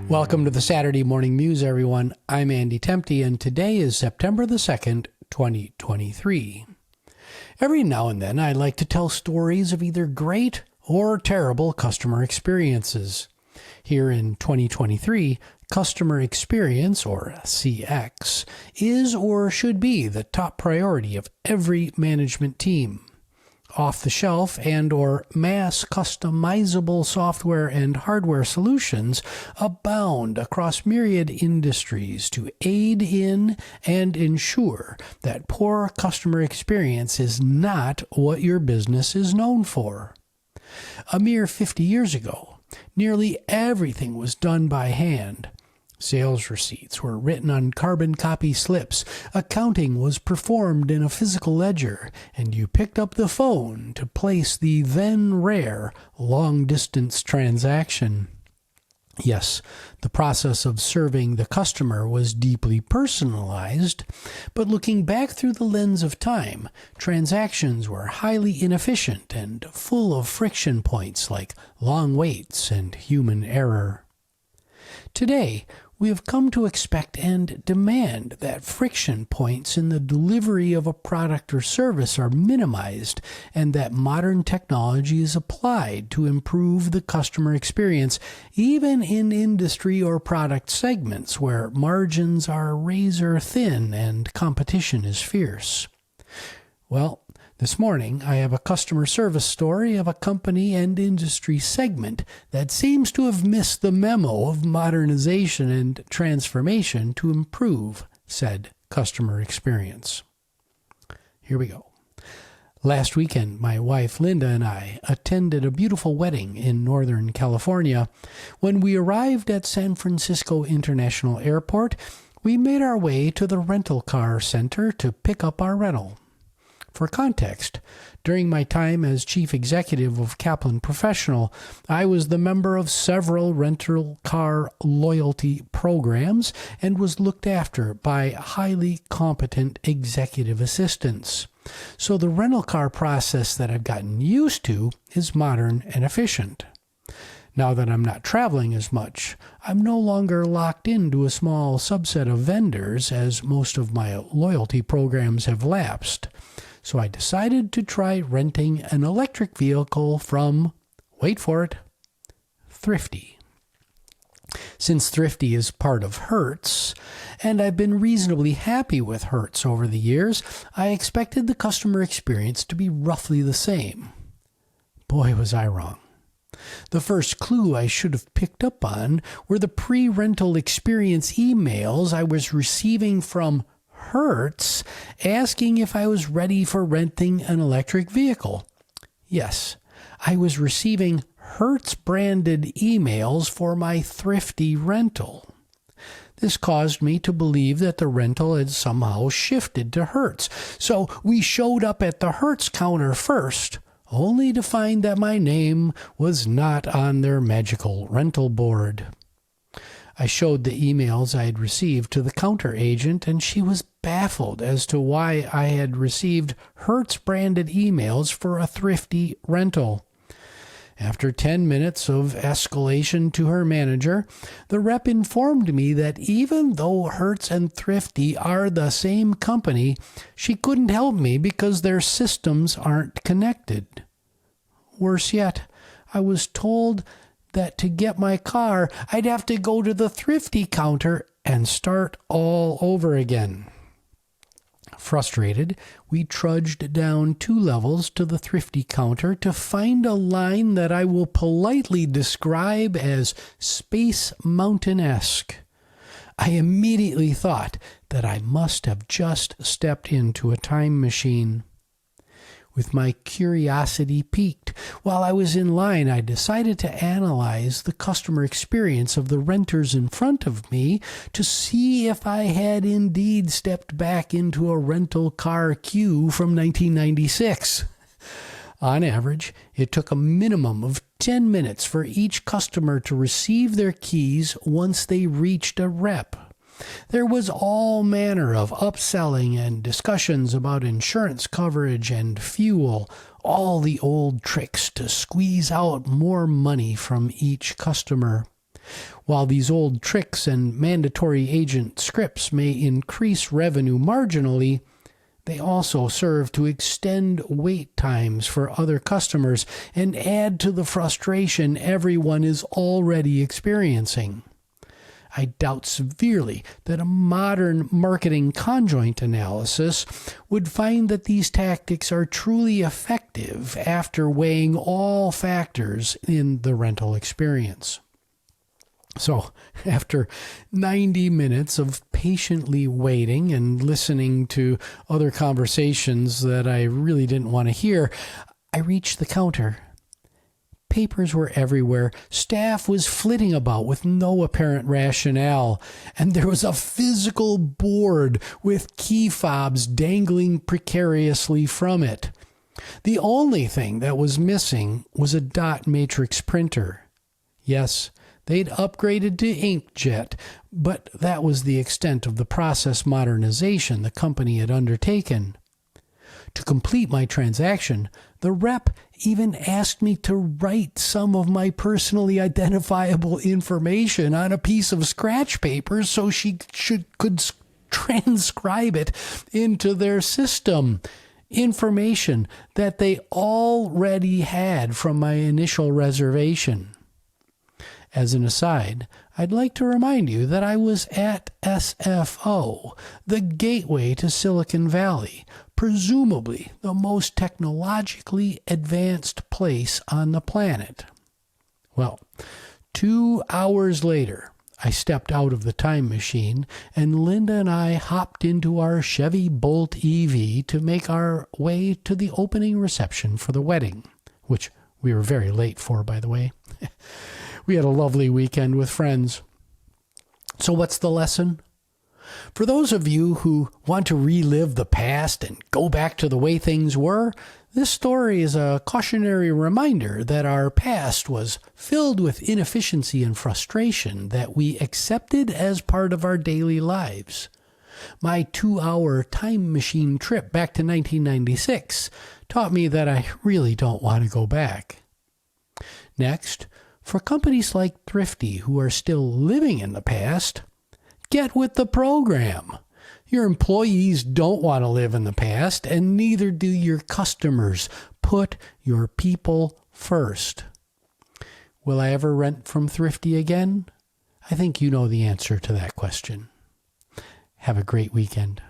Welcome to the Saturday Morning Muse, everyone. I'm Andy Tempty, and today is September the 2nd, 2023. Every now and then, I like to tell stories of either great or terrible customer experiences. Here in 2023, customer experience, or CX, is or should be the top priority of every management team. Off-the-shelf and or mass customizable software and hardware solutions abound across myriad industries to aid in and ensure that poor customer experience is not what your business is known for. A mere 50 years ago, nearly everything was done by hand. Sales receipts were written on carbon copy slips, accounting was performed in a physical ledger, and you picked up the phone to place the then rare long-distance transaction. Yes, the process of serving the customer was deeply personalized, but looking back through the lens of time, transactions were highly inefficient and full of friction points like long waits and human error. Today, we have come to expect and demand that friction points in the delivery of a product or service are minimized and that modern technology is applied to improve the customer experience, even in industry or product segments where margins are razor thin and competition is fierce. Well, this morning, I have a customer service story of a company and industry segment that seems to have missed the memo of modernization and transformation to improve said customer experience. Here we go. Last weekend, my wife Linda and I attended a beautiful wedding in Northern California. When we arrived at San Francisco International Airport, we made our way to the rental car center to pick up our rental. For context, during my time as chief executive of Kaplan Professional, I was the member of several rental car loyalty programs and was looked after by highly competent executive assistants. So the rental car process that I've gotten used to is modern and efficient. Now that I'm not traveling as much, I'm no longer locked into a small subset of vendors as most of my loyalty programs have lapsed. So I decided to try renting an electric vehicle from, wait for it, Thrifty. Since Thrifty is part of Hertz, and I've been reasonably happy with Hertz over the years, I expected the customer experience to be roughly the same. Boy, was I wrong. The first clue I should have picked up on were the pre-rental experience emails I was receiving from Hertz asking if I was ready for renting an electric vehicle. Yes, I was receiving Hertz-branded emails for my Thrifty rental. This caused me to believe that the rental had somehow shifted to Hertz. So we showed up at the Hertz counter first, only to find that my name was not on their magical rental board. I showed the emails I had received to the counter agent, and she was baffled as to why I had received Hertz-branded emails for a Thrifty rental. After 10 minutes of escalation to her manager, the rep informed me that even though Hertz and Thrifty are the same company, she couldn't help me because their systems aren't connected. Worse yet, I was told that to get my car, I'd have to go to the Thrifty counter and start all over again. Frustrated, we trudged down 2 levels to the Thrifty counter to find a line that I will politely describe as Space Mountain-esque. I immediately thought that I must have just stepped into a time machine. With my curiosity piqued, while I was in line, I decided to analyze the customer experience of the renters in front of me to see if I had indeed stepped back into a rental car queue from 1996. On average, it took a minimum of 10 minutes for each customer to receive their keys once they reached a rep. There was all manner of upselling and discussions about insurance coverage and fuel, all the old tricks to squeeze out more money from each customer. While these old tricks and mandatory agent scripts may increase revenue marginally, they also serve to extend wait times for other customers and add to the frustration everyone is already experiencing. I doubt severely that a modern marketing conjoint analysis would find that these tactics are truly effective after weighing all factors in the rental experience. So, after 90 minutes of patiently waiting and listening to other conversations that I really didn't want to hear, I reached the counter. Papers were everywhere, staff was flitting about with no apparent rationale, and there was a physical board with key fobs dangling precariously from it. The only thing that was missing was a dot matrix printer. Yes, they'd upgraded to inkjet, but that was the extent of the process modernization the company had undertaken. To complete my transaction, the rep even asked me to write some of my personally identifiable information on a piece of scratch paper so she could transcribe it into their system. Information that they already had from my initial reservation. As an aside, I'd like to remind you that I was at SFO, the gateway to Silicon Valley, presumably the most technologically advanced place on the planet. Well, 2 hours later, I stepped out of the time machine, and Linda and I hopped into our Chevy Bolt EV to make our way to the opening reception for the wedding, which we were very late for, by the way. We had a lovely weekend with friends. So what's the lesson? For those of you who want to relive the past and go back to the way things were, this story is a cautionary reminder that our past was filled with inefficiency and frustration that we accepted as part of our daily lives. My 2-hour time machine trip back to 1996 taught me that I really don't want to go back. Next, for companies like Thrifty who are still living in the past, get with the program. Your employees don't want to live in the past, and neither do your customers. Put your people first. Will I ever rent from Thrifty again? I think you know the answer to that question. Have a great weekend.